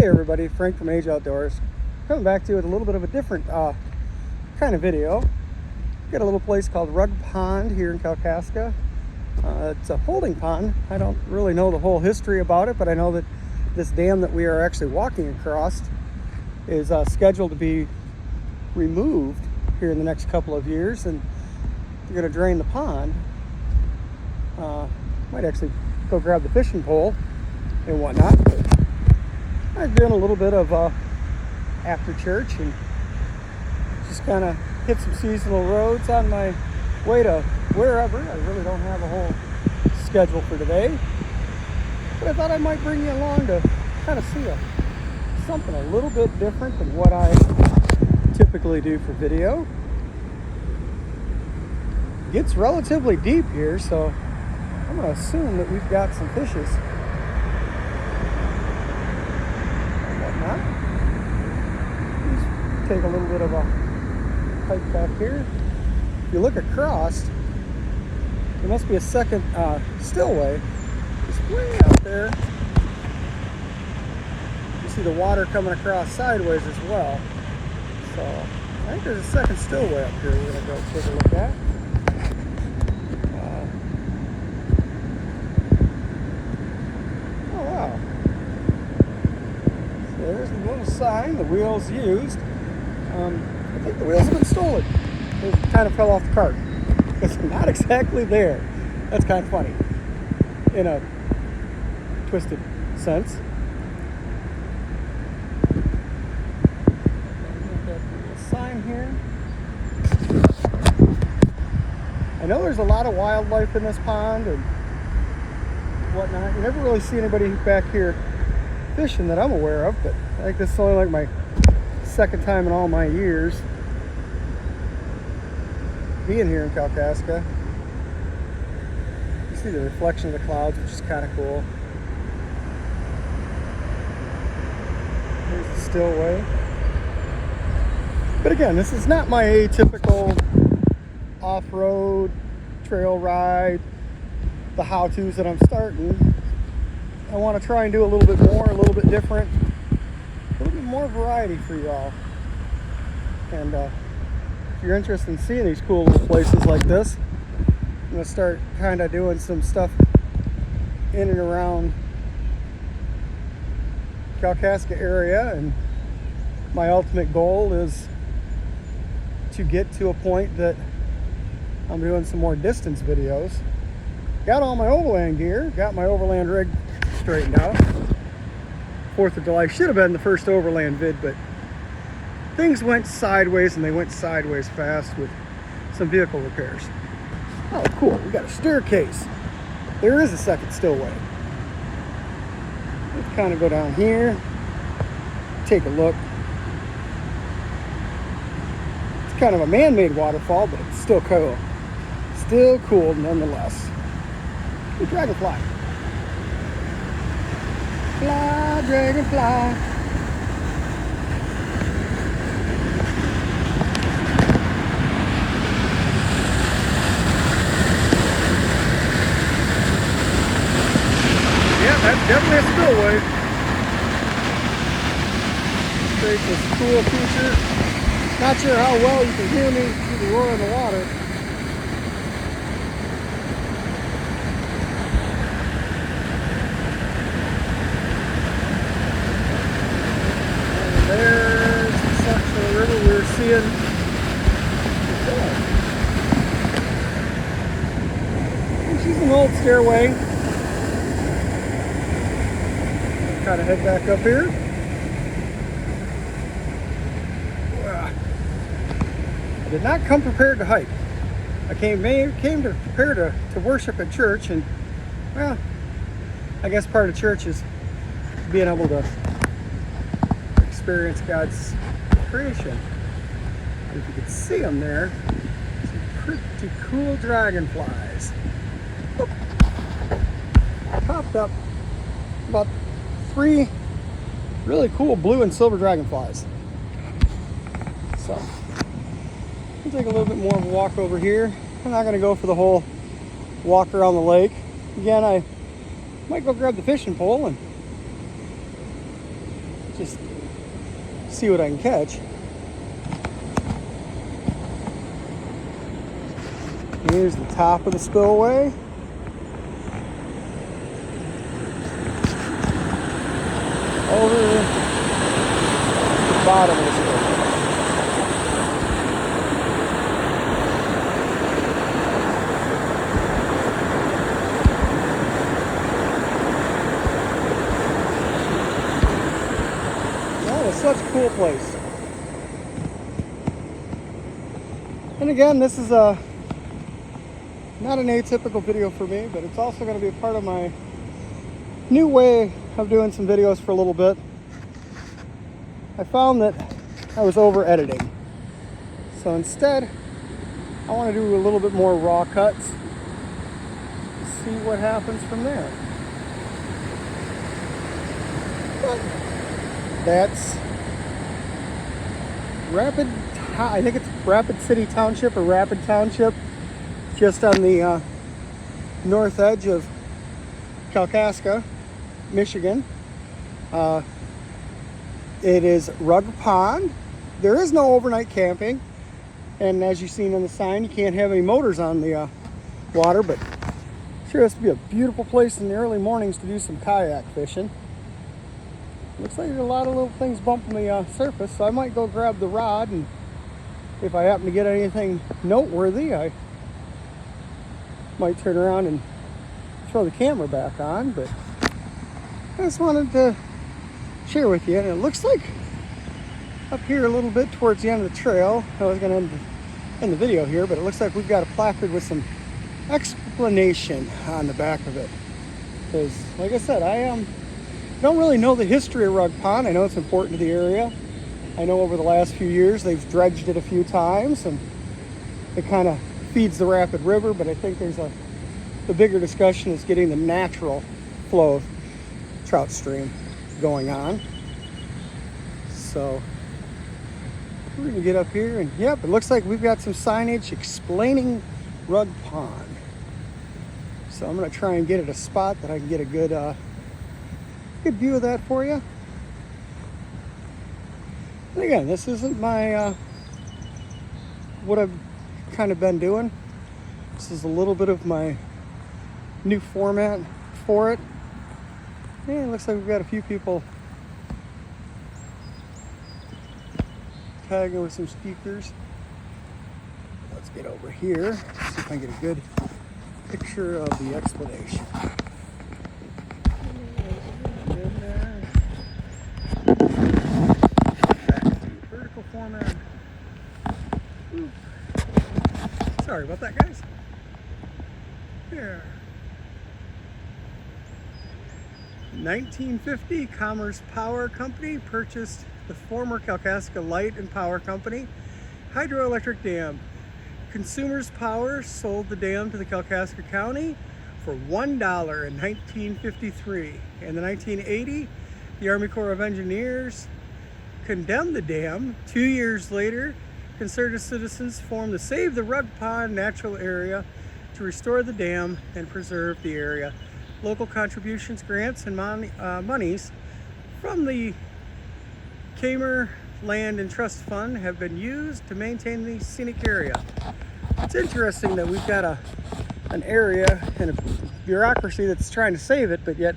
Hey everybody, Frank from A.G.E Outdoors. Coming back to you with a little bit of a different kind of video. Got a little place called Rugg Pond here in Kalkaska. It's a holding pond. I don't really know the whole history about it, but I know that this dam that we are actually walking across is scheduled to be removed here in the next couple of years, and they're going to drain the pond. Might actually go grab the fishing pole and whatnot. But I've done a little bit of after church and just kind of hit some seasonal roads on my way to wherever. I really don't have a whole schedule for today, but I thought I might bring you along to kind of see something a little bit different than what I typically do for video. It gets relatively deep here, so I'm going to assume that we've got some fishes. Take a little bit of a hike back here. If you look across, there must be a second stillway. It's way out there. You see the water coming across sideways as well. So I think there's a second stillway up here we're going to go take a look at. Oh wow. So there's a little sign, the wheels used. I think the wheels have been stolen. They kind of fell off the cart because they're not exactly there. That's kind of funny in a twisted sense. Got a sign here. I know there's a lot of wildlife in this pond and whatnot. You never really see anybody back here fishing that I'm aware of, but I think this is only like my second time in all my years being here in Kalkaska. You see the reflection of the clouds, which is kind of cool. Here's the stillway. But again, this is not my atypical off-road trail ride, the how-tos that I'm starting. I want to try and do a little bit more, a little bit different, a little bit more variety for you all. And if you're interested in seeing these cool little places like this, I'm going to start kind of doing some stuff in and around Kalkaska area, and my ultimate goal is to get to a point that I'm doing some more distance videos. Got all my overland gear, got my overland rig straightened out. 4th of July should have been the first overland vid, but things went sideways, and they went sideways fast with some vehicle repairs. Oh, cool. We got a staircase. There is a second stillway. Let's kind of go down here, take a look. It's kind of a man-made waterfall, but it's still cool. Still cool nonetheless. Good dragonfly. Fly, dragonfly. Yeah, that's definitely a spillway. Creates this cool feature. Not sure how well you can hear me through the roar of the water. There's the section of the river we were seeing before. And she's an old stairway. Kind of head back up here. I did not come prepared to hike. I came to prepare to worship at church, and well, I guess part of church is being able to experience God's creation. And if you can see them there, some pretty cool dragonflies. Oop. Popped up about 3 really cool blue and silver dragonflies. So we'll take a little bit more of a walk over here. I'm not going to go for the whole walk around the lake. Again, I might go grab the fishing pole and just see what I can catch. Here's the top of the spillway. Over the bottom of the spillway. That is such a cool place. And again, this is not an atypical video for me, but it's also going to be a part of my new way of doing some videos for a little bit. I found that I was over editing. So instead, I want to do a little bit more raw cuts. See what happens from there. But that's I think it's Rapid City Township or Rapid Township, just on the north edge of Kalkaska, Michigan. It is Rugg Pond. There is no overnight camping, and as you've seen on the sign, you can't have any motors on the water, but sure has to be a beautiful place in the early mornings to do some kayak fishing. Looks like there's a lot of little things bumping the surface, so I might go grab the rod, and if I happen to get anything noteworthy, I might turn around and throw the camera back on. But I just wanted to share with you, and it looks like up here a little bit towards the end of the trail, I was going to end the video here, but it looks like we've got a placard with some explanation on the back of it. Because, like I said, I don't really know the history of Rugg Pond. I know it's important to the area. I know over the last few years they've dredged it a few times, and it kind of feeds the Rapid River, but I think the bigger discussion is getting the natural flow of trout stream going on. So we're gonna get up here, and yep, it looks like we've got some signage explaining Rugg Pond. So I'm gonna try and get at a spot that I can get a good view of that for you. And again, this isn't my what I've kind of been doing. This is a little bit of my new format for it. And it looks like we've got a few people tagging with some speakers. Let's get over here, see if I can get a good picture of the explanation. Vertical format. Ooh. Sorry about that, guys. Here. 1950, Commerce Power Company purchased the former Kalkaska Light and Power Company hydroelectric dam. Consumers Power sold the dam to the Kalkaska County for $1 in 1953. In the 1980, the Army Corps of Engineers condemned the dam. 2 years later, concerted citizens formed the Save the Rugg Pond natural area to restore the dam and preserve the area. Local contributions, grants, and monies from the Kamer Land and Trust Fund have been used to maintain the scenic area. It's interesting that we've got an area and a bureaucracy that's trying to save it, but yet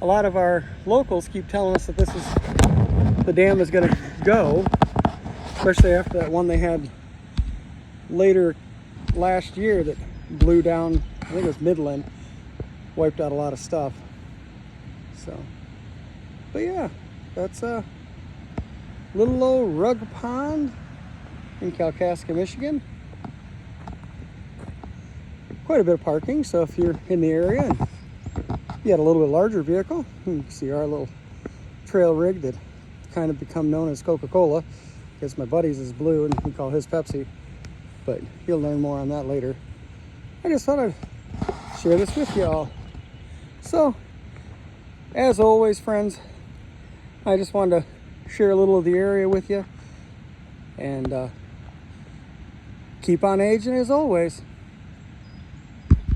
a lot of our locals keep telling us that the dam is going to go, especially after that one they had later last year that blew down, I think it was Midland, wiped out a lot of stuff. So, but yeah, that's a little old Rugg Pond in Kalkaska, Michigan. Quite a bit of parking, so if you're in the area and you got a little bit larger vehicle, you can see our little trail rig that kind of become known as Coca-Cola, because my buddy's is blue and we call his Pepsi, but you'll learn more on that later. I just thought I'd share this with y'all. So, as always, friends, I just wanted to share a little of the area with you, and keep on aging as always.